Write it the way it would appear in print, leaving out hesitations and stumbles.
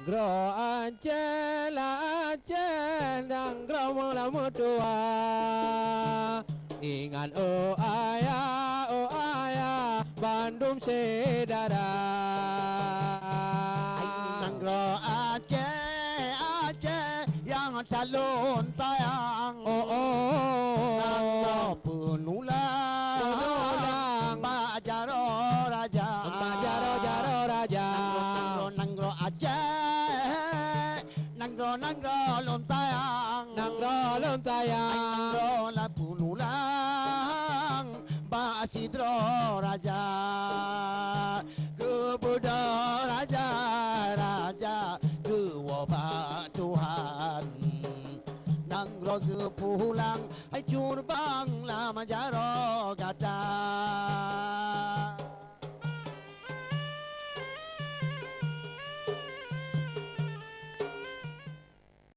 Nagro Aceh la Aceh Nagro mula mutua Ingat oh ayah Bandung sedara Nagro Aceh Aceh yang calon tayang Nagro penulang Bajaro Raja Jaro Raja Nagro Aceh Nagro lontayang Nagro lontayang Nagro la penulang Basidro Raja Kebuda Raja Kewabah Tuhan Nagro ke pulang Hai curbang lama jaro